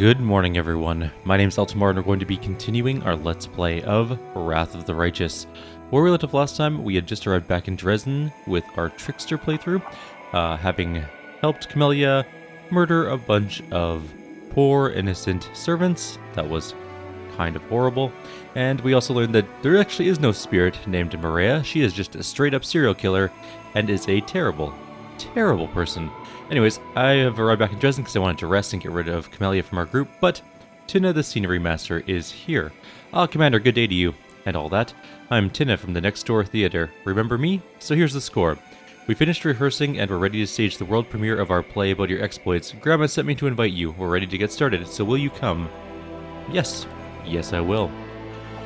Good morning, everyone. My name's Eltimar, and we're going to be continuing our Let's Play of Wrath of the Righteous. Where we left off last time, we had just arrived back in Dresden with our Trickster playthrough, having helped Camellia murder a bunch of poor, innocent servants. That was kind of horrible. And we also learned that there actually is no spirit named Murack. She is just a straight-up serial killer and is a terrible, terrible person. Anyways, I have arrived back in Dresden because I wanted to rest and get rid of Camellia from our group, but Tina the Scenery Master is here. Commander, good day to you, and all that. I'm Tina from the Next Door Theater. Remember me? So here's the score. We finished rehearsing and we're ready to stage the world premiere of our play about your exploits. Grandma sent me to invite you. We're ready to get started, so will you come? Yes. Yes, I will.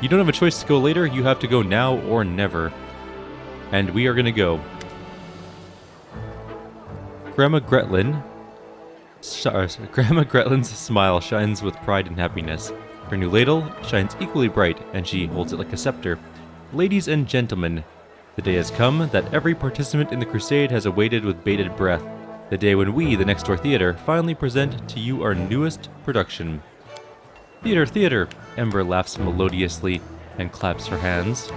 You don't have a choice to go later, you have to go now or never. And we are gonna go. Grandma Gretlin's smile shines with pride and happiness. Her new ladle shines equally bright, and she holds it like a scepter. Ladies and gentlemen, the day has come that every participant in the crusade has awaited with bated breath. The day when we, the Next Door Theater, finally present to you our newest production. Theater, theater! Ember laughs melodiously and claps her hands.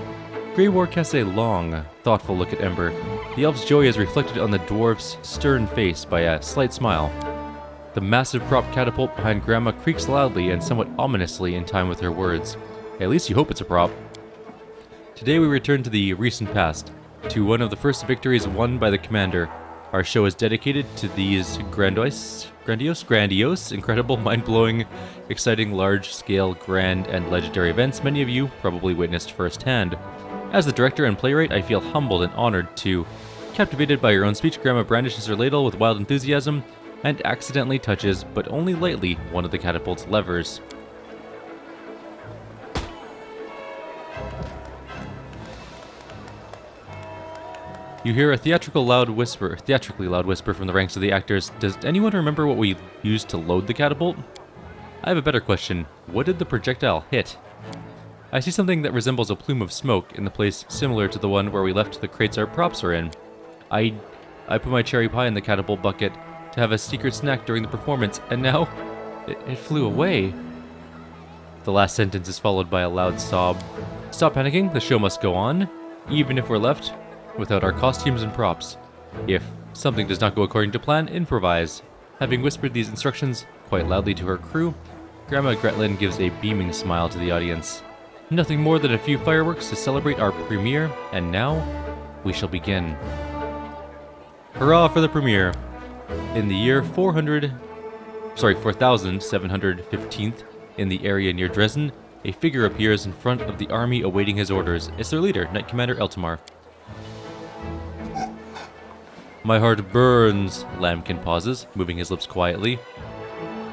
Greywar casts a long, thoughtful look at Ember. The elf's joy is reflected on the dwarf's stern face by a slight smile. The massive prop catapult behind Grandma creaks loudly and somewhat ominously in time with her words. At least you hope it's a prop. Today we return to the recent past, to one of the first victories won by the commander. Our show is dedicated to these grandiose, incredible, mind-blowing, exciting, large-scale, grand, and legendary events many of you probably witnessed firsthand. As the director and playwright, I feel humbled and honored to. Captivated by your own speech, Grandma brandishes her ladle with wild enthusiasm and accidentally touches, but only lightly, one of the catapult's levers. You hear a theatrically loud whisper from the ranks of the actors. Does anyone remember what we used to load the catapult? I have a better question. What did the projectile hit? I see something that resembles a plume of smoke in the place similar to the one where we left the crates our props are in. I put my cherry pie in the catapult bucket to have a secret snack during the performance, and now it flew away. The last sentence is followed by a loud sob. Stop panicking, the show must go on, even if we're left without our costumes and props. If something does not go according to plan, improvise. Having whispered these instructions quite loudly to her crew, Grandma Gretlin gives a beaming smile to the audience. Nothing more than a few fireworks to celebrate our premiere, and now we shall begin. Hurrah for the premiere! In the year 4715th, in the area near Dresden, a figure appears in front of the army awaiting his orders. It's their leader, Knight Commander Eltimar. My heart burns, Lambkin pauses, moving his lips quietly.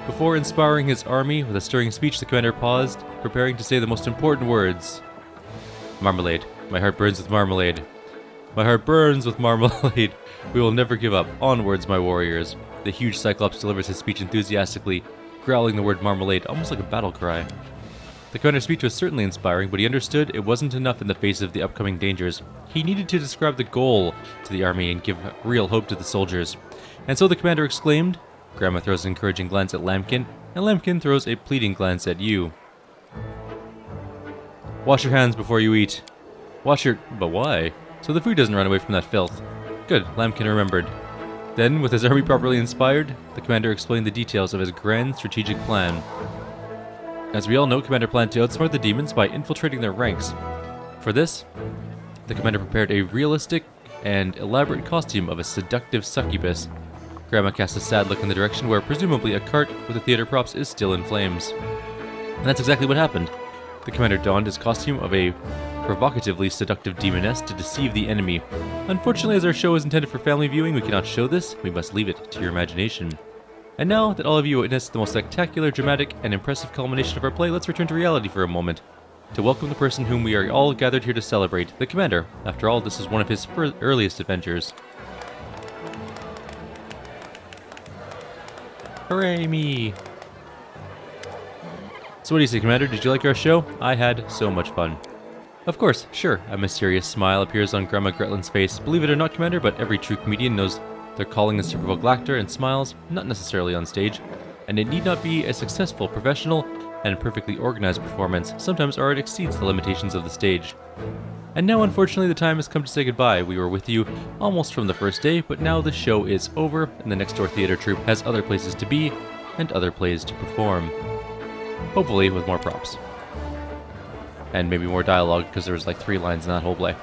Before inspiring his army with a stirring speech, the commander paused, preparing to say the most important words. Marmalade. My heart burns with marmalade. My heart burns with marmalade. We will never give up. Onwards, my warriors. The huge Cyclops delivers his speech enthusiastically, growling the word marmalade, almost like a battle cry. The commander's speech was certainly inspiring, but he understood it wasn't enough in the face of the upcoming dangers. He needed to describe the goal to the army and give real hope to the soldiers. And so the commander exclaimed. Grandma throws an encouraging glance at Lambkin, and Lambkin throws a pleading glance at you. Wash your hands before you eat. But why? So the food doesn't run away from that filth. Good, Lambkin remembered. Then, with his army properly inspired, the commander explained the details of his grand strategic plan. As we all know, Commander planned to outsmart the demons by infiltrating their ranks. For this, the commander prepared a realistic and elaborate costume of a seductive succubus. Grandma casts a sad look in the direction where presumably a cart with the theater props is still in flames. And that's exactly what happened. The commander donned his costume of a provocatively seductive demoness to deceive the enemy. Unfortunately, as our show is intended for family viewing, we cannot show this. We must leave it to your imagination. And now that all of you witnessed the most spectacular, dramatic, and impressive culmination of our play, let's return to reality for a moment, to welcome the person whom we are all gathered here to celebrate, the commander. After all, this is one of his earliest adventures. Hooray me! So what do you say, Commander? Did you like our show? I had so much fun. Of course, sure. A mysterious smile appears on Grandma Gretlin's face. Believe it or not, Commander, but every true comedian knows their calling is to provoke laughter and smiles, not necessarily on stage. and it need not be a successful, professional, and perfectly organized performance. Sometimes art exceeds the limitations of the stage. And now, unfortunately, the time has come to say goodbye. We were with you almost from the first day, but now the show is over, and the next door theater troupe has other places to be, and other plays to perform. Hopefully with more props. And maybe more dialogue, because there was like 3 lines in that whole play.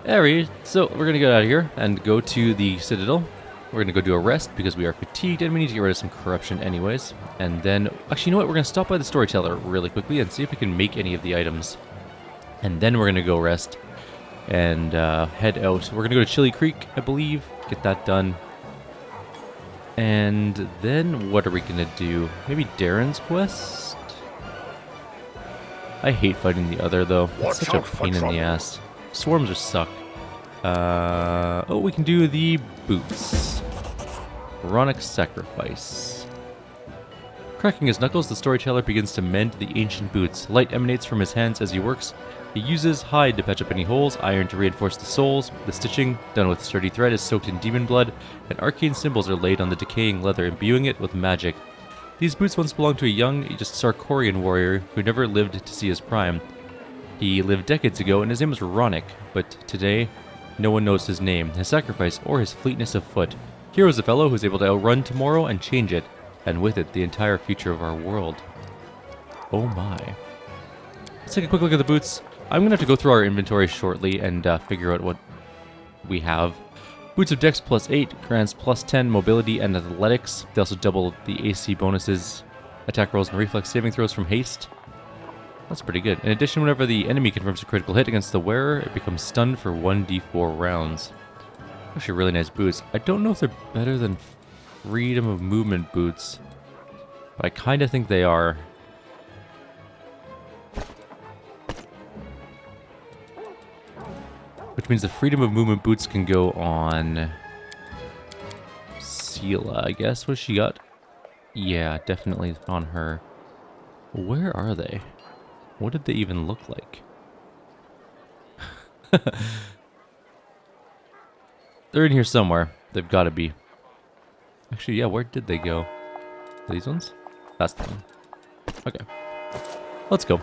Alright, so we're going to get out of here and go to the Citadel. We're going to go do a rest because we are fatigued and we need to get rid of some corruption anyways. And then, actually, you know what? We're going to stop by the storyteller really quickly and see if we can make any of the items. And then we're going to go rest and head out. We're going to go to Chili Creek, I believe. Get that done. And then what are we going to do? Maybe Darren's quest? I hate fighting the other, though. It's such a pain in the ass. Swarms just suck. Oh, we can do the boots. Murack sacrifice. Cracking his knuckles, the storyteller begins to mend the ancient boots. Light emanates from his hands as he works. He uses hide to patch up any holes, iron to reinforce the soles. The stitching, done with sturdy thread, is soaked in demon blood, and arcane symbols are laid on the decaying leather, imbuing it with magic. These boots once belonged to a young, just Sarkorian warrior who never lived to see his prime. He lived decades ago, and his name was Ronick, but today, no one knows his name, his sacrifice, or his fleetness of foot. Here was a fellow who was able to outrun tomorrow and change it, and with it, the entire future of our world. Oh my. Let's take a quick look at the boots. I'm going to have to go through our inventory shortly and figure out what we have. Boots of Dex plus 8, grants plus 10 mobility and athletics. They also double the AC bonuses, attack rolls, and reflex saving throws from haste. That's pretty good. In addition, whenever the enemy confirms a critical hit against the wearer, it becomes stunned for 1d4 rounds. Actually, really nice boots. I don't know if they're better than freedom of movement boots, but I kind of think they are. Which means the freedom of movement boots can go on Sela, I guess. What she got? Yeah, definitely on her. Where are they? What did they even look like? They're in here somewhere. They've got to be. Actually, yeah, where did they go? These ones? That's the one. Okay. Let's go.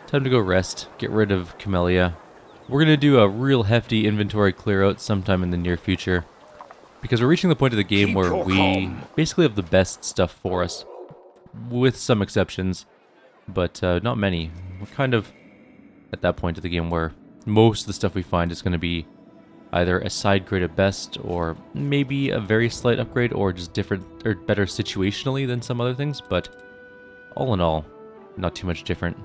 Time to go rest. Get rid of Camellia. We're going to do a real hefty inventory clear out sometime in the near future. Because we're reaching the point of the game where we basically have the best stuff for us. With some exceptions, but not many. We're kind of at that point of the game where most of the stuff we find is going to be either a side grade at best, or maybe a very slight upgrade, or just different or better situationally than some other things, but all in all, not too much different.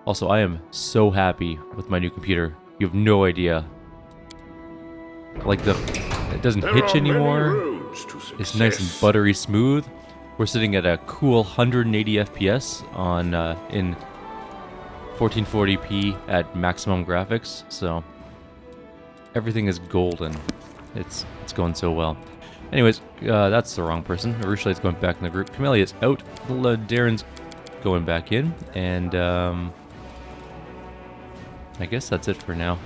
Also, I am so happy with my new computer. You have no idea. Like, it doesn't hitch anymore. It's nice and buttery smooth. We're sitting at a cool 180 FPS on in 1440p at maximum graphics, so everything is golden. It's going so well. Anyways, that's the wrong person. Arushale's going back in the group. Camellia's out. Darren's going back in, and I guess that's it for now.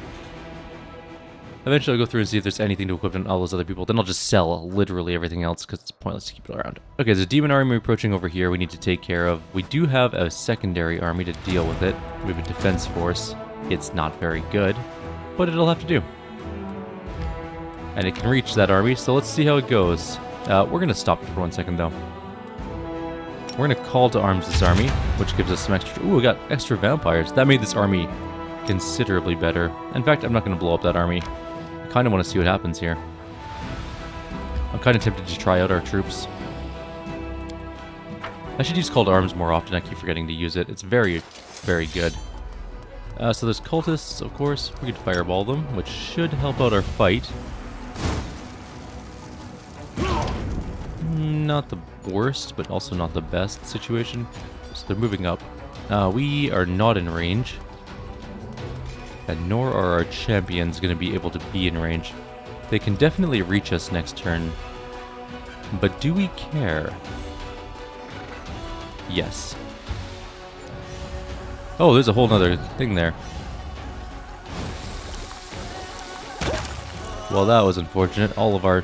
Eventually I'll go through and see if there's anything to equip on all those other people. Then I'll just sell literally everything else because it's pointless to keep it around. Okay, there's a demon army approaching over here we need to take care of. We do have a secondary army to deal with it. We have a defense force. It's not very good, but it'll have to do. And it can reach that army, so let's see how it goes. We're going to stop it for 1 second though. We're going to call to arms this army, which gives us some extra... Ooh, we got extra vampires. That made this army considerably better. In fact, I'm not going to blow up that army. I kind of want to see what happens here. I'm kind of tempted to try out our troops. I should use call to arms more often. I keep forgetting to use it. It's very, very good. So there's cultists, of course. We could fireball them, which should help out our fight. Not the worst, but also not the best situation. So they're moving up. We are not in range. And nor are our champions going to be able to be in range. They can definitely reach us next turn. But do we care? Yes. Oh, there's a whole other thing there. Well, that was unfortunate. All of our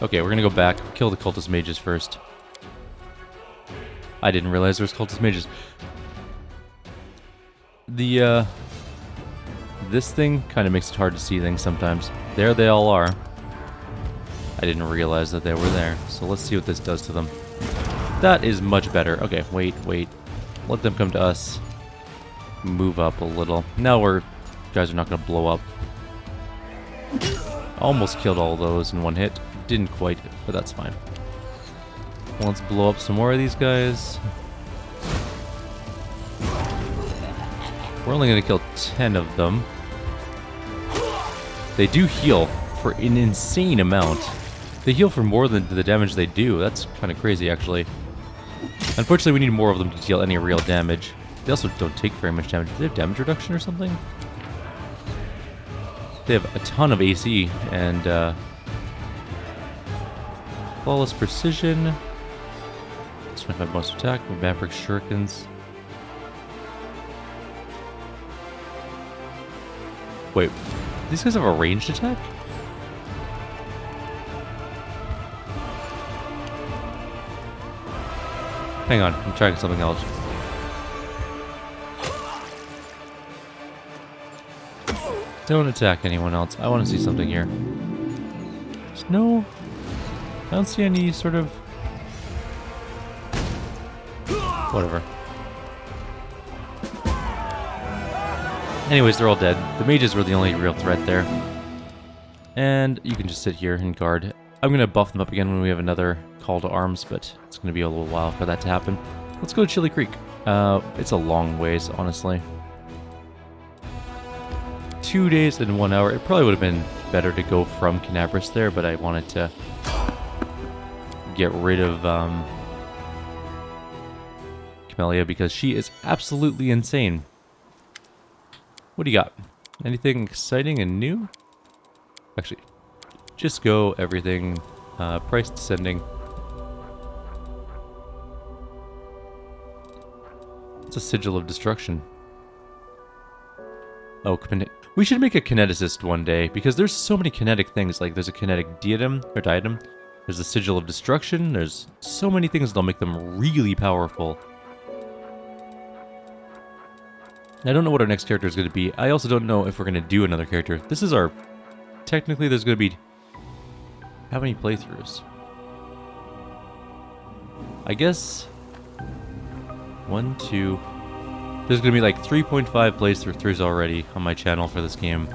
Okay, we're gonna go back, kill the cultist mages first. I didn't realize there was cultist mages. The, this thing kind of makes it hard to see things sometimes. There they all are. I didn't realize that they were there, so let's see what this does to them. That is much better. Okay, wait. Let them come to us. Move up a little. Now guys are not gonna blow up. Almost killed all those in one hit. Didn't quite, but that's fine. Let's blow up some more of these guys. We're only gonna kill 10 of them. They do heal for an insane amount. They heal for more than the damage they do. That's kind of crazy, actually. Unfortunately, we need more of them to deal any real damage. They also don't take very much damage. Do they have damage reduction or something? They have a ton of AC and flawless precision. 25 bonus attack. Maverick shurikens. Wait, these guys have a ranged attack? Hang on, I'm trying something else. Don't attack anyone else. I want to see something here. There's no... I don't see any sort of... Whatever. Anyways, they're all dead. The mages were the only real threat there. And you can just sit here and guard. I'm going to buff them up again when we have another call to arms, but it's going to be a little while for that to happen. Let's go to Chili Creek. It's a long ways, honestly. 2 days and 1 hour. It probably would have been better to go from Canabris there, but I wanted to get rid of Camellia because she is absolutely insane. What do you got? Anything exciting and new? Actually, just go everything. Price descending. It's a sigil of destruction. Oh, we should make a kineticist one day because there's so many kinetic things. Like there's a kinetic diadem. There's a sigil of destruction. There's so many things that'll make them really powerful. I don't know what our next character is going to be. I also don't know if we're going to do another character. This is our... Technically, there's going to be... How many playthroughs? I guess... 1, 2... There's going to be like 3.5 playthroughs already on my channel for this game.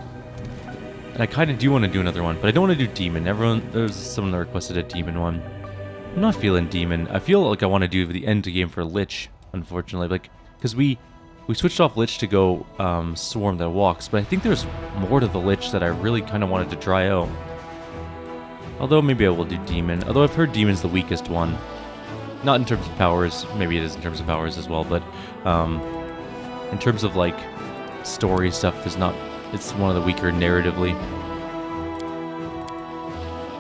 And I kind of do want to do another one, but I don't want to do Demon. There's someone that requested a Demon one. I'm not feeling Demon. I feel like I want to do the end game for Lich, unfortunately. Like, because we switched off Lich to go Swarm that walks, but I think there's more to the Lich that I really kind of wanted to try out. Although maybe I will do Demon. Although I've heard Demon's the weakest one. Not in terms of powers. Maybe it is in terms of powers as well, but in terms of like story stuff, it's one of the weaker narratively.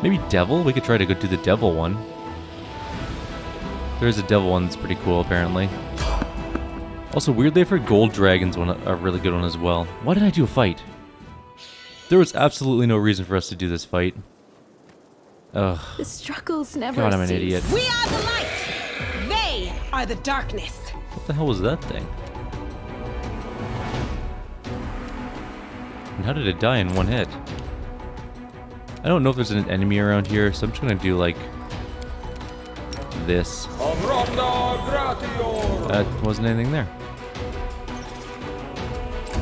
Maybe Devil? We could try to go do the Devil one. There's a Devil one that's pretty cool apparently. Also, weirdly, I've heard Gold Dragon's one a really good one as well. Why did I do a fight? There was absolutely no reason for us to do this fight. Ugh. The struggles never God, I'm an cease. idiot. We are the light! They are the darkness! What the hell was that thing? And how did it die in one hit? I don't know if there's an enemy around here, so I'm just gonna do like this. That wasn't anything there.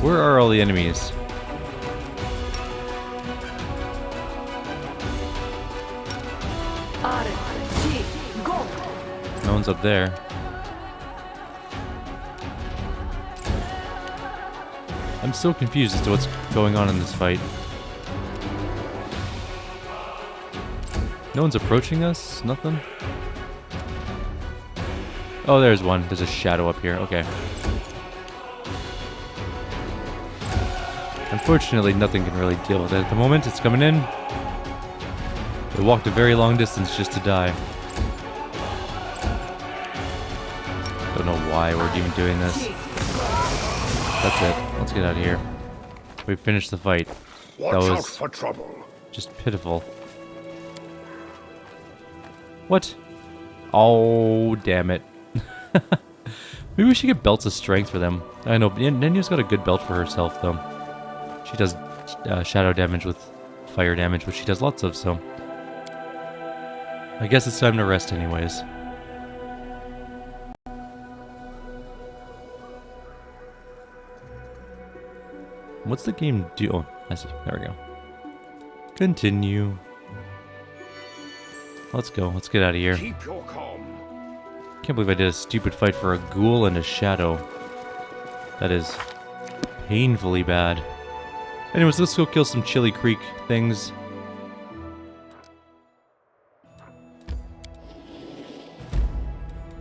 Where are all the enemies? No one's up there. I'm so confused as to what's going on in this fight. No one's approaching us? Nothing? Oh, there's one. There's a shadow up here. Okay. Unfortunately, nothing can really deal with it at the moment. It's coming in. They walked a very long distance just to die. Don't know why we're even doing this. That's it. Let's get out of here. We finished the fight. That was for trouble. just pitiful. What? Oh, damn it. Maybe we should get belts of strength for them. I know, Nenya's got a good belt for herself, though. She does shadow damage with fire damage, which she does lots of, so... I guess it's time to rest anyways. What's the game do? Oh, I see. There we go. Continue. Let's go. Let's get out of here. Keep your calm. Can't believe I did a stupid fight for a ghoul and a shadow. That is painfully bad. Anyways, let's go kill some Chili Creek things.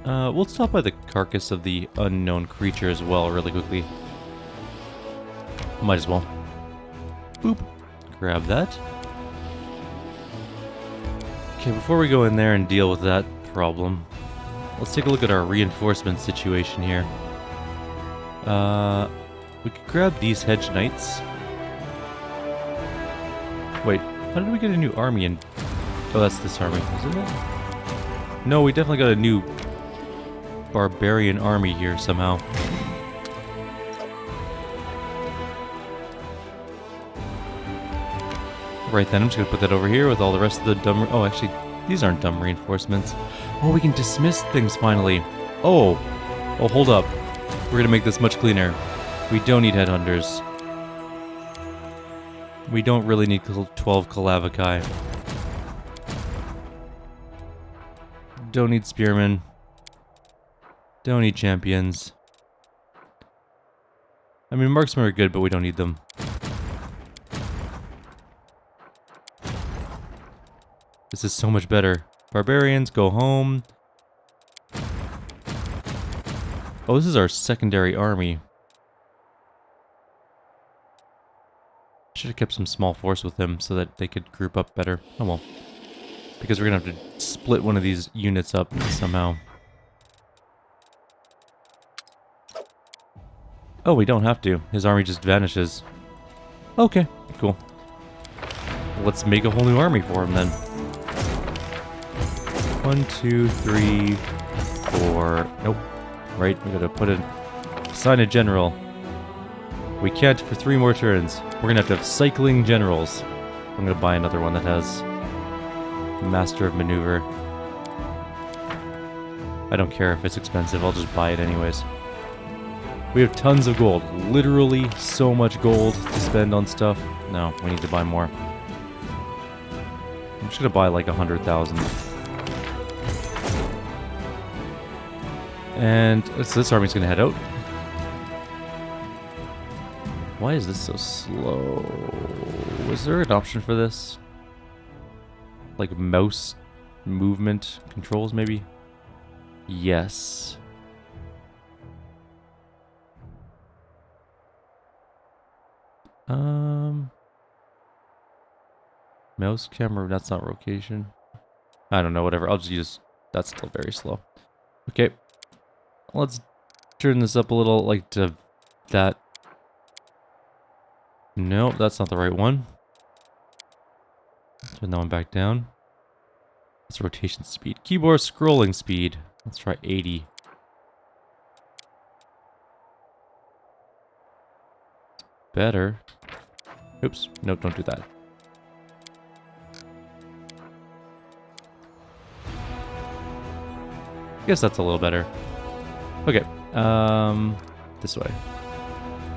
We'll stop by the carcass of the unknown creature as well really quickly. Might as well. Boop. Grab that. Okay, before we go in there and deal with that problem, let's take a look at our reinforcement situation here. We could grab these hedge knights. Wait, how did we get a new army in? Oh, that's this army, isn't it? No, we definitely got a new barbarian army here somehow. Right then, I'm just gonna put that over here with all the rest of the dumb... Oh, actually, these aren't dumb reinforcements. Oh, we can dismiss things finally. Oh, hold up. We're gonna make this much cleaner. We don't need headhunters. We don't really need 12 Kalavakai. Don't need spearmen. Don't need champions. I mean, marksmen are good, but we don't need them. This is so much better. Barbarians, go home. Oh, this is our secondary army. Should have kept some small force with them so that they could group up better. Oh well. Because we're gonna have to split one of these units up somehow. Oh, we don't have to. His army just vanishes. Okay, cool. Let's make a whole new army for him then. 1, 2, 3, 4. Nope. Right, we gotta put assign a general. We can't for 3 more turns. We're gonna have cycling generals. I'm gonna buy another one that has Master of Maneuver. I don't care if it's expensive, I'll just buy it anyways. We have tons of gold. Literally so much gold to spend on stuff. No, we need to buy more. I'm just gonna buy like 100,000. And so this army's gonna head out. Why is this so slow? Was there an option for this? Like mouse movement controls, maybe? Yes. Mouse camera, that's not rotation. I don't know, whatever. I'll just use... That's still very slow. Okay. Let's turn this up a little, like to that. Nope, that's not the right one. Turn that one back down. That's rotation speed. Keyboard scrolling speed. Let's try 80. Better. Oops. Nope, don't do that. I guess that's a little better. Okay. This way.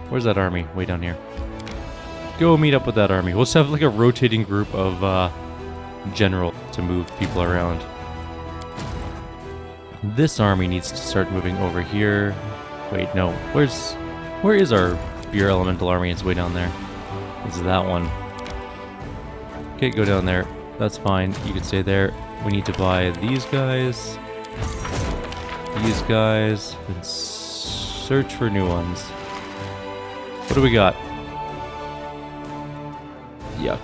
Where's that army? Way down here. Go meet up with that army. We'll just have like a rotating group of general to move people around. This army needs to start moving over here. Wait, no. Where is our Beer Elemental army? It's way down there. It's that one. Okay, go down there. That's fine. You can stay there. We need to buy these guys. These guys. And search for new ones. What do we got? Yuck.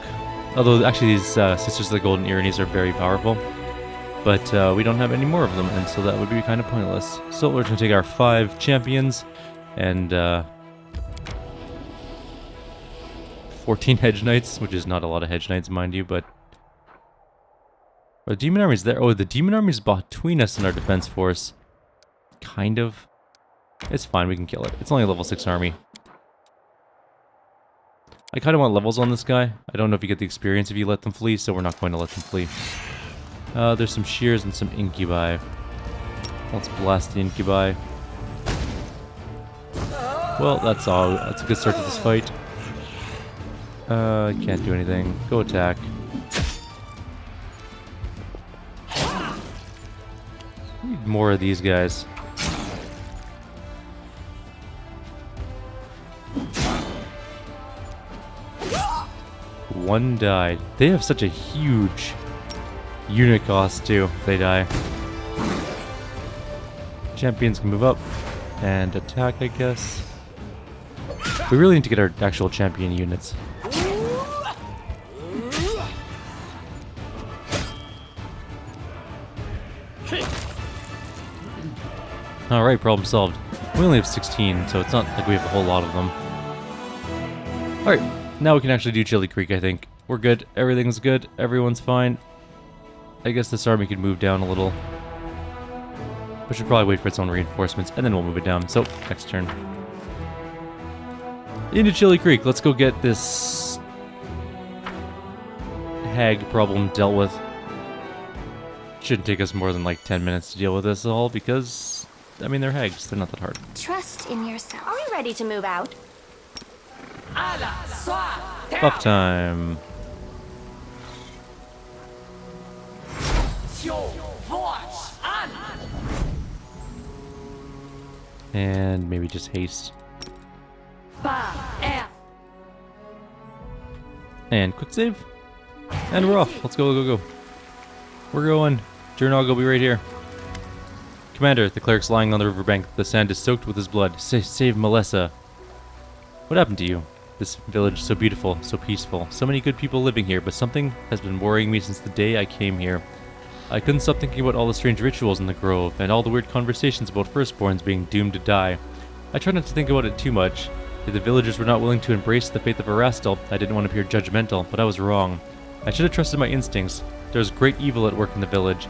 Although, actually, these Sisters of the Golden Earrings are very powerful. But we don't have any more of them, and so that would be kind of pointless. So we're going to take our 5 champions and 14 hedge knights, which is not a lot of hedge knights, mind you, but The demon army's there. Oh, the demon army's between us and our defense force. Kind of. It's fine, we can kill it. It's only a level 6 army. I kind of want levels on this guy. I don't know if you get the experience if you let them flee, so we're not going to let them flee. There's some shears and some incubi. Let's blast the incubi. Well, that's all. That's a good start to this fight. Can't do anything. Go attack. Need more of these guys. One died. They have such a huge unit cost too if they die. Champions can move up and attack, I guess. We really need to get our actual champion units. Alright, problem solved. We only have 16, so it's not like we have a whole lot of them. Alright, now we can actually do Chili Creek, I think. We're good, everything's good, everyone's fine. I guess this army could move down a little. We should probably wait for its own reinforcements, and then we'll move it down. So, next turn. Into Chili Creek, let's go get this hag problem dealt with. Shouldn't take us more than like 10 minutes to deal with this all, because, I mean, they're hags, they're not that hard. Trust in yourself. Are we ready to move out? Buff time. And maybe just haste. And quick save. And we're off. Let's go, go, go. We're going. Jernog will be right here. Commander, the cleric's lying on the riverbank. The sand is soaked with his blood. Save Melissa. What happened to you? This village, so beautiful, so peaceful. So many good people living here, but something has been worrying me since the day I came here. I couldn't stop thinking about all the strange rituals in the grove, and all the weird conversations about firstborns being doomed to die. I tried not to think about it too much. If the villagers were not willing to embrace the faith of Erastil, I didn't want to appear judgmental, but I was wrong. I should have trusted my instincts. There was great evil at work in the village.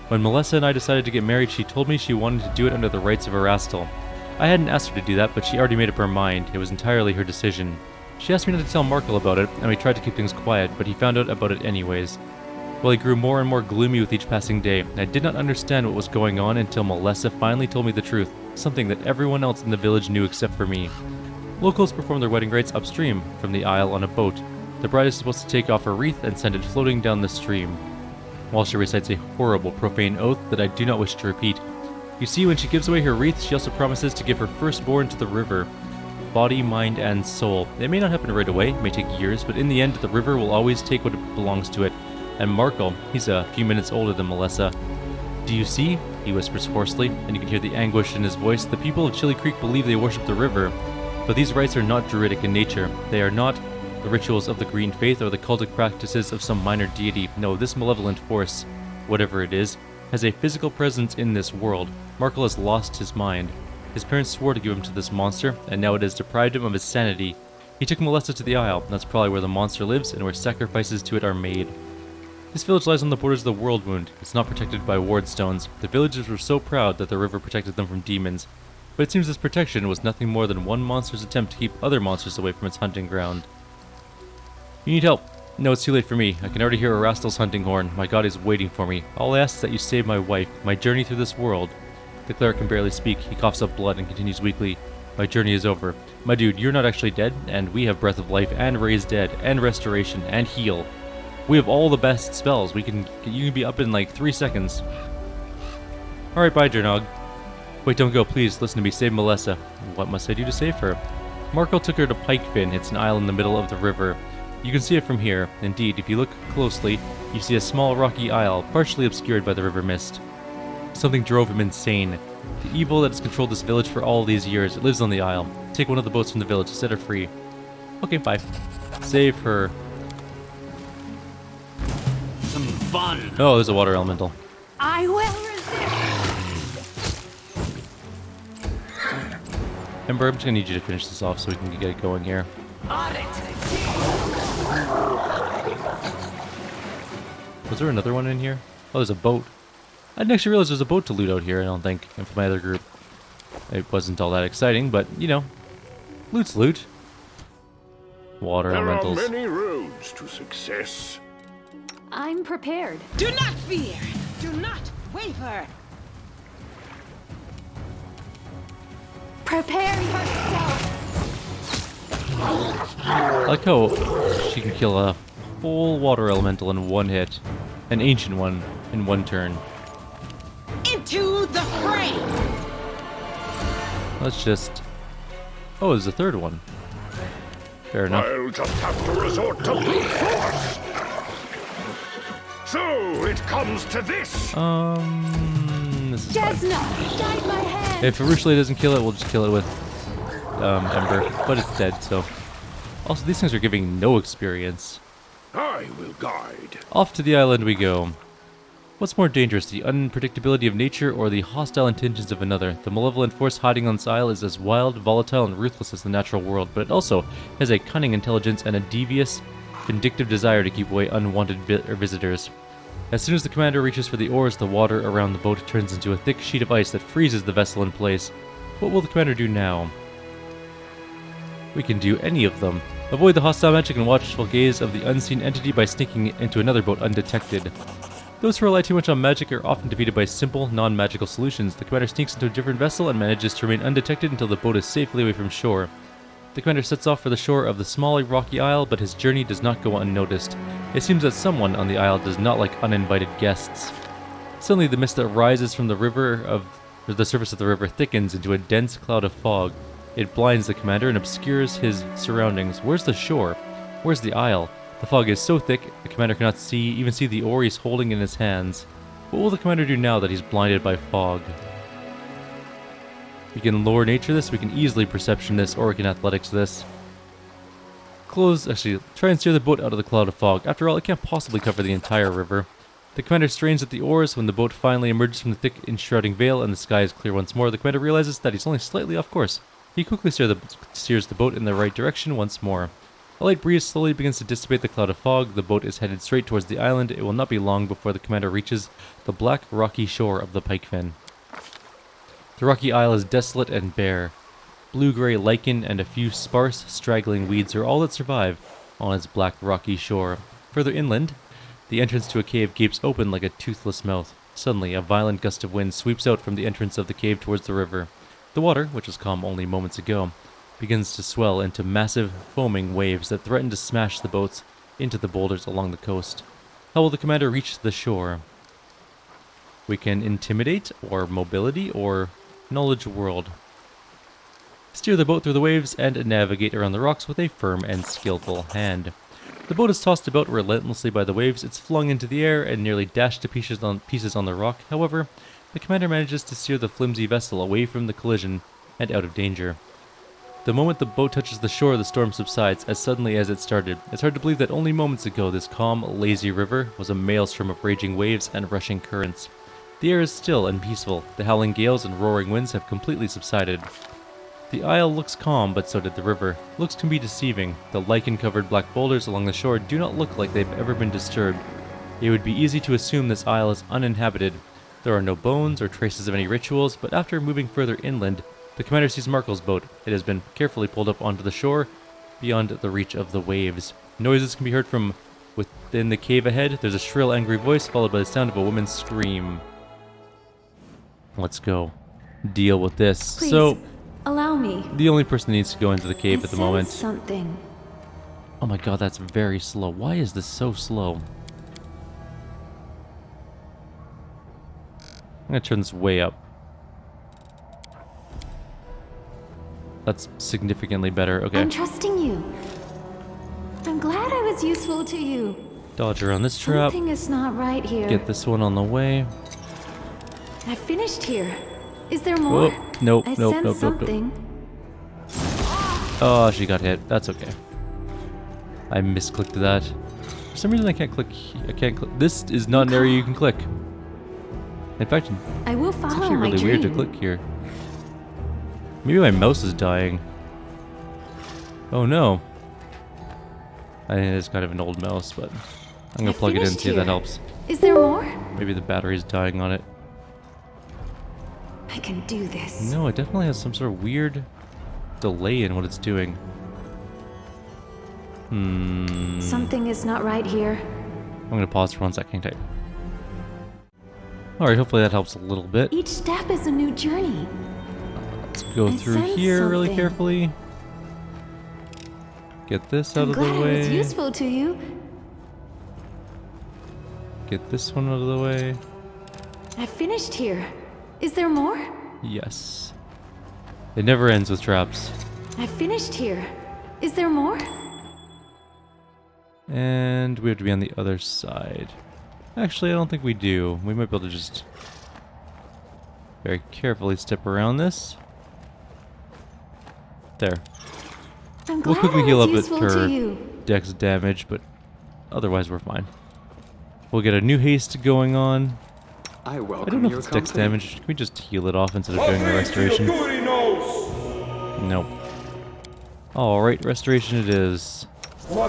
When Melissa and I decided to get married, she told me she wanted to do it under the rites of Erastil. I hadn't asked her to do that, but she already made up her mind. It was entirely her decision. She asked me not to tell Markle about it, and we tried to keep things quiet, but he found out about it anyways. Well, he grew more and more gloomy with each passing day, and I did not understand what was going on until Melissa finally told me the truth, something that everyone else in the village knew except for me. Locals perform their wedding rites upstream, from the isle on a boat. The bride is supposed to take off her wreath and send it floating down the stream, while she recites a horrible, profane oath that I do not wish to repeat. You see, when she gives away her wreath, she also promises to give her firstborn to the river. Body, mind, and soul. It may not happen right away, it may take years, but in the end, the river will always take what belongs to it. And Markle, he's a few minutes older than Melissa. Do you see? He whispers hoarsely, and you can hear the anguish in his voice. The people of Chili Creek believe they worship the river, but these rites are not druidic in nature. They are not the rituals of the green faith or the cultic practices of some minor deity. No, this malevolent force, whatever it is, has a physical presence in this world. Markle has lost his mind. His parents swore to give him to this monster, and now it has deprived him of his sanity. He took Melissa to the Isle, and that's probably where the monster lives and where sacrifices to it are made. This village lies on the borders of the World Wound. It's not protected by ward stones. The villagers were so proud that the river protected them from demons. But it seems this protection was nothing more than one monster's attempt to keep other monsters away from its hunting ground. You need help. No, it's too late for me. I can already hear Erastil's hunting horn. My god is waiting for me. All I ask is that you save my wife, my journey through this world. The cleric can barely speak. He coughs up blood and continues weakly. My journey is over. My dude, you're not actually dead, and we have Breath of Life, and Raise Dead, and Restoration, and Heal. We have all the best spells. You can be up in like 3 seconds. Alright, bye, Jernog. Wait, don't go, please. Listen to me. Save Melissa. What must I do to save her? Markle took her to Pikefin. It's an isle in the middle of the river. You can see it from here. Indeed, if you look closely, you see a small rocky isle, partially obscured by the river mist. Something drove him insane. The evil that has controlled this village for all these years, it lives on the isle. Take one of the boats from the village, set her free. Okay, bye. Save her. Some fun. Oh, there's a water elemental. I will resist. Ember, I'm just gonna need you to finish this off so we can get it going here. Was there another one in here? Oh, there's a boat. I didn't actually realize there's a boat to loot out here, I don't think, and for my other group. It wasn't all that exciting, but, you know, loot's loot. Water elementals. There are many roads to success. I'm prepared. Do not fear. Do not waver. Prepare yourself. I like how she can kill a full water elemental in one hit. An ancient one in one turn. Into the fray. Let's just... Oh, there's a third one. Fair enough. I'll just have to resort to brute force. So it comes to this. This is fine. Desna, guide my hand. If Arushley doesn't kill it, we'll just kill it with Ember. But it's dead, so... Also, these things are giving no experience. I will guide. Off to the island we go. What's more dangerous, the unpredictability of nature or the hostile intentions of another? The malevolent force hiding on this isle is as wild, volatile, and ruthless as the natural world, but it also has a cunning intelligence and a devious, vindictive desire to keep away unwanted visitors. As soon as the commander reaches for the oars, the water around the boat turns into a thick sheet of ice that freezes the vessel in place. What will the commander do now? We can do any of them. Avoid the hostile magic and watchful gaze of the unseen entity by sneaking into another boat undetected. Those who rely too much on magic are often defeated by simple, non-magical solutions. The commander sneaks into a different vessel and manages to remain undetected until the boat is safely away from shore. The commander sets off for the shore of the small rocky isle, but his journey does not go unnoticed. It seems that someone on the isle does not like uninvited guests. Suddenly the mist that rises from the surface of the river thickens into a dense cloud of fog. It blinds the commander and obscures his surroundings. Where's the shore? Where's the isle? The fog is so thick, the commander cannot even see the oar he's holding in his hands. What will the commander do now that he's blinded by fog? We can lore nature this, we can easily perception this, or we can athletics this. Try and steer the boat out of the cloud of fog. After all, it can't possibly cover the entire river. The commander strains at the oars when the boat finally emerges from the thick enshrouding veil and the sky is clear once more. The commander realizes that he's only slightly off course. He quickly steers the boat in the right direction once more. A light breeze slowly begins to dissipate the cloud of fog. The boat is headed straight towards the island. It will not be long before the commander reaches the black, rocky shore of the Pikefin. The rocky isle is desolate and bare. Blue-gray lichen and a few sparse, straggling weeds are all that survive on its black, rocky shore. Further inland, the entrance to a cave gapes open like a toothless mouth. Suddenly, a violent gust of wind sweeps out from the entrance of the cave towards the river. The water, which was calm only moments ago, begins to swell into massive, foaming waves that threaten to smash the boats into the boulders along the coast. How will the commander reach the shore? We can intimidate, or mobility, or knowledge world. Steer the boat through the waves and navigate around the rocks with a firm and skillful hand. The boat is tossed about relentlessly by the waves. It's flung into the air and nearly dashed to pieces on the rock. However, the commander manages to steer the flimsy vessel away from the collision and out of danger. The moment the boat touches the shore, the storm subsides as suddenly as it started. It's hard to believe that only moments ago this calm, lazy river was a maelstrom of raging waves and rushing currents. The air is still and peaceful. The howling gales and roaring winds have completely subsided. The isle looks calm, but so did the river. Looks can be deceiving. The lichen-covered black boulders along the shore do not look like they've ever been disturbed. It would be easy to assume this isle is uninhabited. There are no bones or traces of any rituals, but after moving further inland, the commander sees Markel's boat. It has been carefully pulled up onto the shore, beyond the reach of the waves. Noises can be heard from within the cave ahead. There's a shrill, angry voice, followed by the sound of a woman's scream. Let's go deal with this. Please, so, allow me. the only person that needs to go into the cave at the moment. Something. Oh my god, that's very slow. Why is this so slow? I'm gonna turn this way up. That's significantly better. Okay. I'm trusting you. I'm glad I was useful to you. Dodge around this trap. Something is not right here. Get this one on the way. I finished here. Is there more? Oh, nope, I nope, sense nope, nope, something. Oh, she got hit. That's okay. I misclicked that. For some reason I can't click. I can't click. This is not an area you can click. In fact, I will it's follow actually my really dream. weird to click here. Maybe my mouse is dying. Oh no. I think it's kind of an old mouse, but I'm gonna plug it in, see if that helps. Is there more? Maybe the battery's dying on it. I can do this. No, it definitely has some sort of weird delay in what it's doing. Something is not right here. I'm gonna pause for 1 second, type. Alright, hopefully that helps a little bit. Each step is a new journey. Let's go I through sense here really something. carefully. Get this out I'm of glad the I was way. useful to you. Get this one out of the way. I finished here. Is there more? Yes. It never ends with traps. I finished here. Is there more? And we have to be on the other side. Actually, I don't think we do. We might be able to just very carefully step around this. There. I'm We'll glad quickly I heal was up it useful for to you. dex damage, but otherwise we're fine. We'll get a new haste going on. I I welcome don't know if your it's dex company. damage. Can we just heal it off instead of doing the restoration? Nope. Alright, restoration it is. Why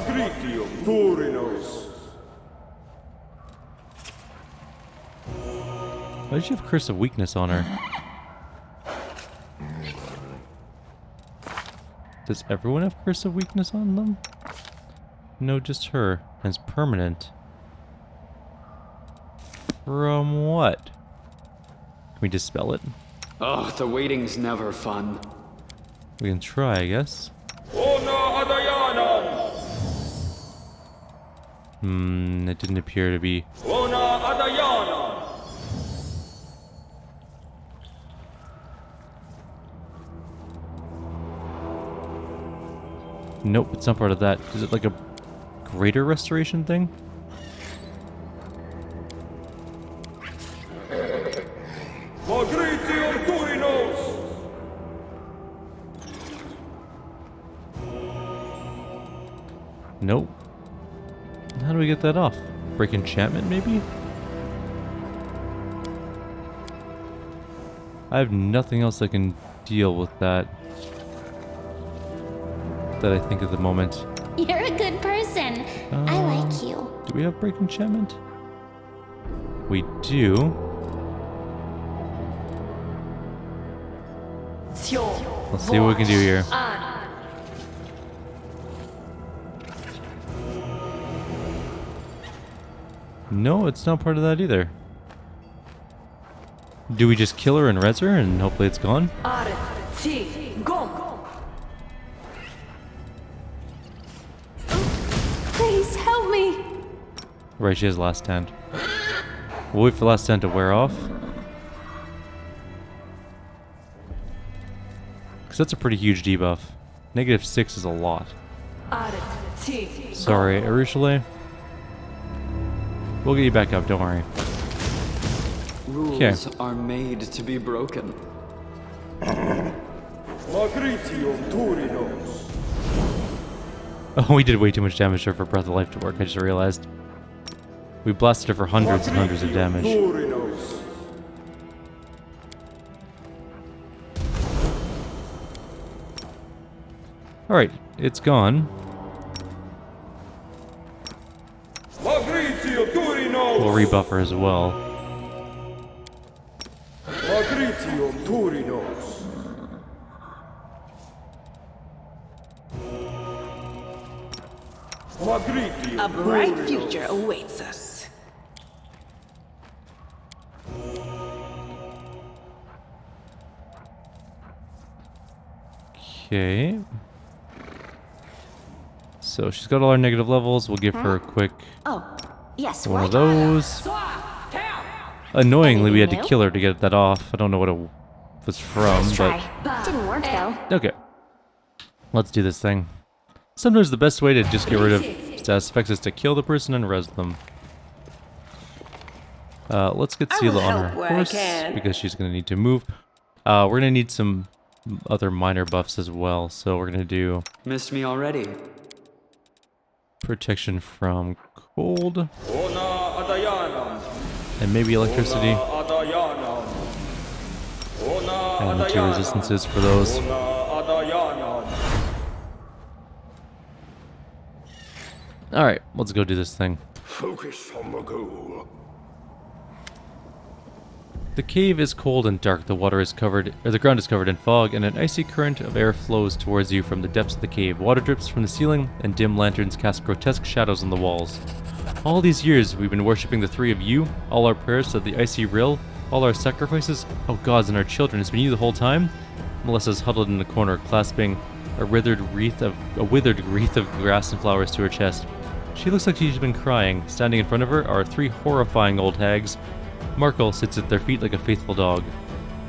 did she have Curse of Weakness on her? Does everyone have Curse of Weakness on them? No, just her. And it's permanent. From what? Can we dispel it? Oh, the waiting's never fun. We can try, I guess. It didn't appear to be. Nope, it's not part of that. Is it like a greater restoration thing? Nope. How do we get that off? Break enchantment, maybe? I have nothing else that can deal with that. That I think at the moment. You're a good person. I like you. Do we have break enchantment? We do. Let's see what we can do here. No, it's not part of that either. Do we just kill her and res her and hopefully it's gone? Please help me. Right, she has last stand. We'll wait for last stand to wear off. Because that's a pretty huge debuff. -6 is a lot. Sorry, Arushale. We'll get you back up, don't worry. Rules are made to be broken. Oh, we did way too much damage to her for Breath of Life to work, I just realized. We blasted her for hundreds and hundreds of damage. Alright, it's gone. We'll rebuff her as well. A bright future awaits us. Okay. So she's got all our negative levels. We'll give her a quick Oh, yes, one what? of those. Annoyingly, we had to kill her to get that off. I don't know what it was from, Let's but try. Didn't work though. okay. Let's do this thing. Sometimes the best way to just get rid of status effects is to kill the person and res them. Let's get I will Sela on help her where I horse can. because she's going to need to move. We're going to need some other minor buffs as well, so we're going to do Missed me already. protection from cold and maybe electricity. And the 2 resistances for those. Alright, let's go do this thing. Focus on the goal. The cave is cold and dark. The ground is covered in fog, and an icy current of air flows towards you from the depths of the cave. Water drips from the ceiling, and dim lanterns cast grotesque shadows on the walls. All these years, we've been worshipping the three of you, all our prayers to the icy rill, all our sacrifices, oh gods, and our children. It's been you the whole time? Melissa's huddled in the corner, clasping a withered wreath of grass and flowers to her chest. She looks like she's been crying. Standing in front of her are three horrifying old hags. Markle sits at their feet like a faithful dog.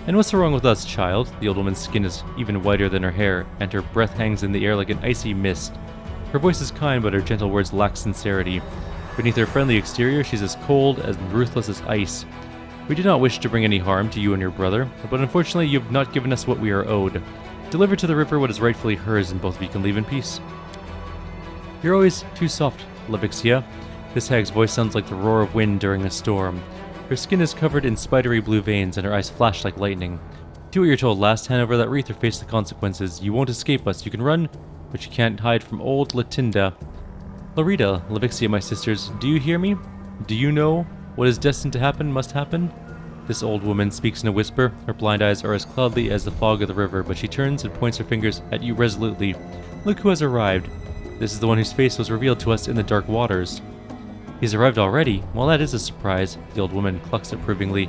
And what's wrong with us, child? The old woman's skin is even whiter than her hair, and her breath hangs in the air like an icy mist. Her voice is kind, but her gentle words lack sincerity. Beneath her friendly exterior, she's as cold and ruthless as ice. We do not wish to bring any harm to you and your brother, but unfortunately you have not given us what we are owed. Deliver to the river what is rightfully hers, and both of you can leave in peace. You're always too soft, Levixia. This hag's voice sounds like the roar of wind during a storm. Her skin is covered in spidery blue veins, and her eyes flash like lightning. Do what you're told. Last hand over that wreath or face the consequences. You won't escape us. You can run, but you can't hide from old Latinda. Lorita, Levixia, my sisters, do you hear me? Do you know what is destined to happen must happen? This old woman speaks in a whisper. Her blind eyes are as cloudy as the fog of the river, but she turns and points her fingers at you resolutely. Look who has arrived. This is the one whose face was revealed to us in the dark waters. He's arrived already? Well, that is a surprise. The old woman clucks approvingly.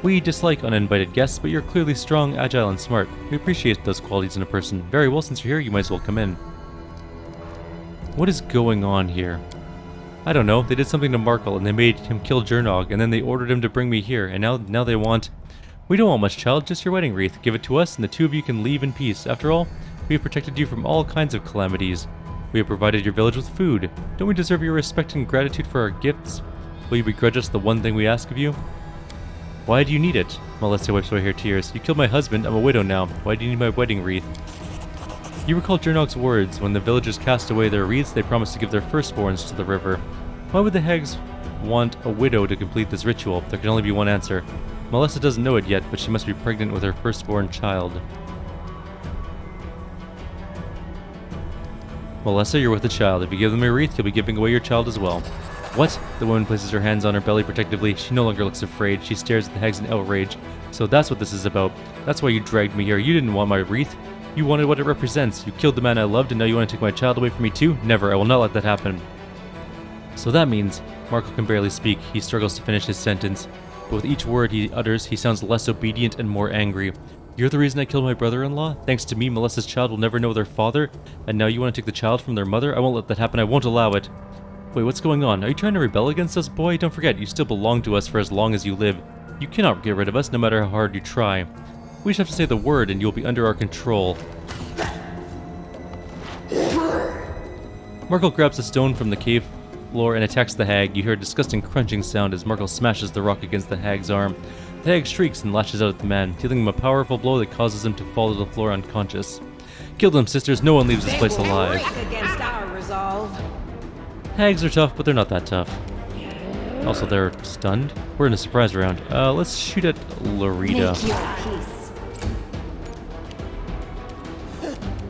We dislike uninvited guests, but you're clearly strong, agile, and smart. We appreciate those qualities in a person. Very well, since you're here, you might as well come in. What is going on here? I don't know. They did something to Markle, and they made him kill Jernog, and then they ordered him to bring me here, and now they want... We don't want much, child, just your wedding wreath. Give it to us, and the two of you can leave in peace. After all, we have protected you from all kinds of calamities. We have provided your village with food. Don't we deserve your respect and gratitude for our gifts? Will you begrudge us the one thing we ask of you? Why do you need it? Melissa wipes away her tears. You killed my husband. I'm a widow now. Why do you need my wedding wreath? You recall Jernog's words. When the villagers cast away their wreaths, they promised to give their firstborns to the river. Why would the hags want a widow to complete this ritual? There can only be one answer. Melissa doesn't know it yet, but she must be pregnant with her firstborn child. Melissa, you're with the child. If you give them a wreath, you'll be giving away your child as well. What? The woman places her hands on her belly protectively. She no longer looks afraid. She stares at the hags in outrage. So that's what this is about. That's why you dragged me here. You didn't want my wreath. You wanted what it represents. You killed the man I loved, and now you want to take my child away from me too? Never. I will not let that happen. So that means... Markle can barely speak. He struggles to finish his sentence. But with each word he utters, he sounds less obedient and more angry. You're the reason I killed my brother-in-law? Thanks to me, Melissa's child will never know their father, and now you want to take the child from their mother? I won't let that happen. I won't allow it. Wait, what's going on? Are you trying to rebel against us, boy? Don't forget, you still belong to us for as long as you live. You cannot get rid of us, no matter how hard you try. We just have to say the word, and you'll be under our control. Markle grabs a stone from the cave floor and attacks the hag. You hear a disgusting crunching sound as Markle smashes the rock against the hag's arm. The hag shrieks and lashes out at the man, dealing him a powerful blow that causes him to fall to the floor unconscious. Kill them, sisters. No one leaves this place alive. Against our resolve. Hags are tough, but they're not that tough. Also, they're stunned. We're in a surprise round. Let's shoot at Lorita.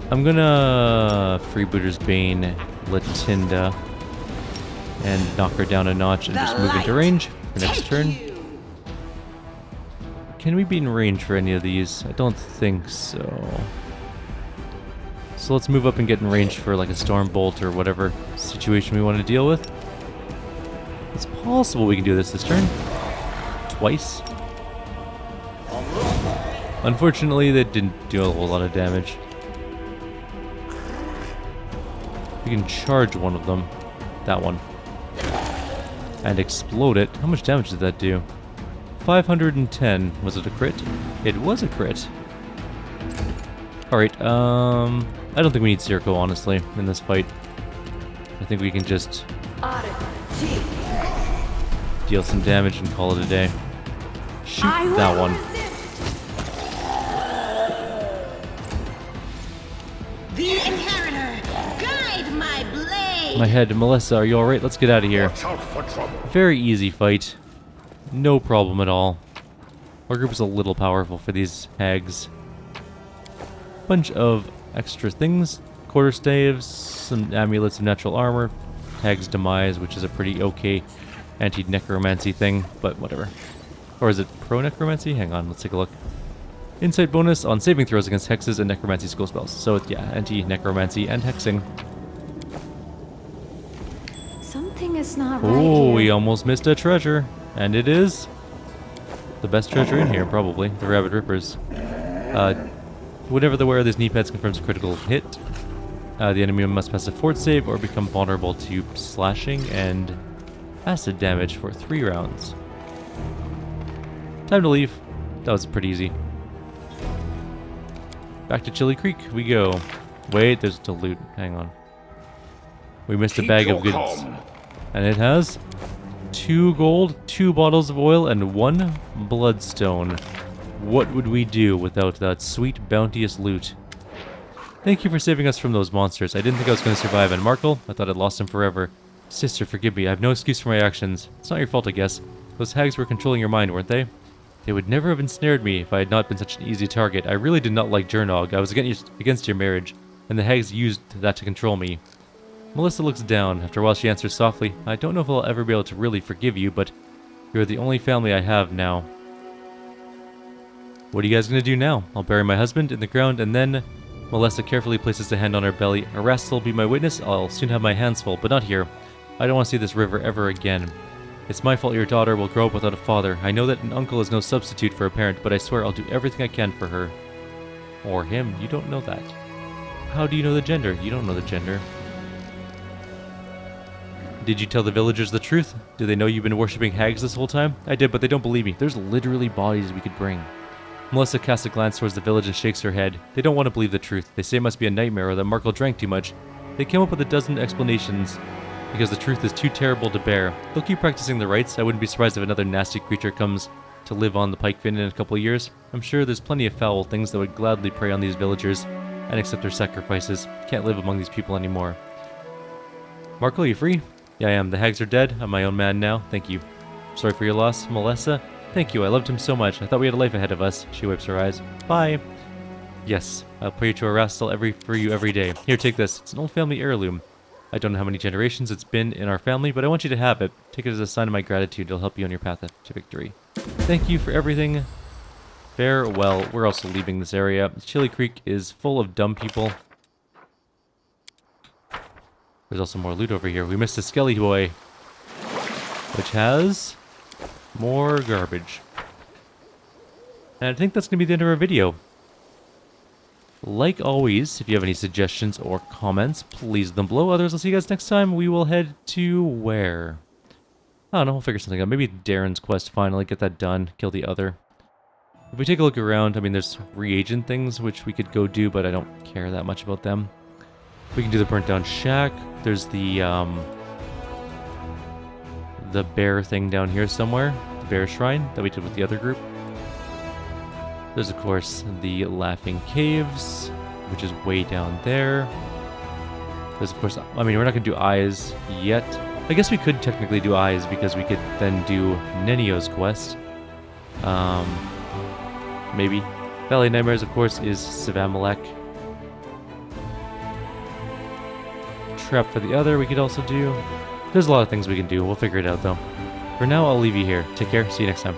I'm gonna Freebooter's Bane Latinda and knock her down a notch and just move into range for next turn. Can we be in range for any of these? I don't think so. So let's move up and get in range for like a Storm Bolt or whatever situation we want to deal with. It's possible we can do this turn. Twice. Unfortunately, that didn't do a whole lot of damage. We can charge one of them. That one. And explode it. How much damage did that do? 510. Was it a crit? It was a crit. Alright, I don't think we need Circo, honestly, in this fight. I think we can just deal some damage and call it a day. Shoot that one. The inheritor, guide my blade. My head. Melissa, are you alright? Let's get out of here. Watch out for trouble. Very easy fight. No problem at all. Our group is a little powerful for these hags. Bunch of extra things. Quarterstaves, some amulets of natural armor. Hag's Demise, which is a pretty okay anti-necromancy thing, but whatever. Or is it pro-necromancy? Hang on, let's take a look. Insight bonus on saving throws against hexes and necromancy skill spells. So it's, yeah, anti-necromancy and hexing. Something is not right Oh, here. we almost missed a treasure. And it is the best treasure in here, probably. The Rabbit Rippers. Whenever the wearer of these knee pads confirms a critical hit, the enemy must pass a fort save or become vulnerable to slashing and acid damage for 3 rounds. Time to leave. That was pretty easy. Back to Chili Creek we go. Wait, there's still loot. Hang on. We missed a Keep bag your of goods. calm. And it has 2 gold, 2 bottles of oil, and 1 bloodstone. What would we do without that sweet, bounteous loot? Thank you for saving us from those monsters. I didn't think I was going to survive, and Markle, I thought I'd lost him forever. Sister, forgive me. I have no excuse for my actions. It's not your fault, I guess. Those hags were controlling your mind, weren't they? They would never have ensnared me if I had not been such an easy target. I really did not like Jurnog. I was against your marriage, and the hags used that to control me. Melissa looks down. After a while, she answers softly, I don't know if I'll ever be able to really forgive you, but you're the only family I have now. What are you guys going to do now? I'll bury my husband in the ground, and then... Melissa carefully places a hand on her belly. Erastil will be my witness. I'll soon have my hands full, but not here. I don't want to see this river ever again. It's my fault your daughter will grow up without a father. I know that an uncle is no substitute for a parent, but I swear I'll do everything I can for her. Or him. You don't know that. How do you know the gender? You don't know the gender. Did you tell the villagers the truth? Do they know you've been worshipping hags this whole time? I did, but they don't believe me. There's literally bodies we could bring. Melissa casts a glance towards the village and shakes her head. They don't want to believe the truth. They say it must be a nightmare or that Markle drank too much. They came up with a dozen explanations because the truth is too terrible to bear. They'll keep practicing the rites. I wouldn't be surprised if another nasty creature comes to live on the Pike Fin in a couple of years. I'm sure there's plenty of foul things that would gladly prey on these villagers and accept their sacrifices. Can't live among these people anymore. Markle, you free? Yeah, I am. The hags are dead. I'm my own man now. Thank you. Sorry for your loss, Melissa. Thank you, I loved him so much. I thought we had a life ahead of us. She wipes her eyes. Bye. Yes, I'll pray to Erastil for you every day. Here, take this. It's an old family heirloom. I don't know how many generations it's been in our family, but I want you to have it. Take it as a sign of my gratitude. It'll help you on your path to victory. Thank you for everything. Farewell. We're also leaving this area. Chili Creek is full of dumb people. There's also more loot over here. We missed a Skelly Boy, which has... more garbage. And I think that's going to be the end of our video. Like always, if you have any suggestions or comments, please leave them below. Others, I'll see you guys next time. We will head to where? I don't know, we'll figure something out. Maybe Darren's quest finally, get that done, kill the other. If we take a look around, I mean, there's reagent things which we could go do, but I don't care that much about them. We can do the burnt down shack. There's the bear thing down here somewhere. The bear shrine that we did with the other group. There's, of course, the Laughing Caves, which is way down there. There's, of course, I mean, we're not going to do eyes yet. I guess we could technically do eyes because we could then do Nenio's quest. Maybe. Valley Nightmares, of course, is Sivamalek. Trap for the other we could also do. There's a lot of things we can do. We'll figure it out, though. For now, I'll leave you here. Take care. See you next time.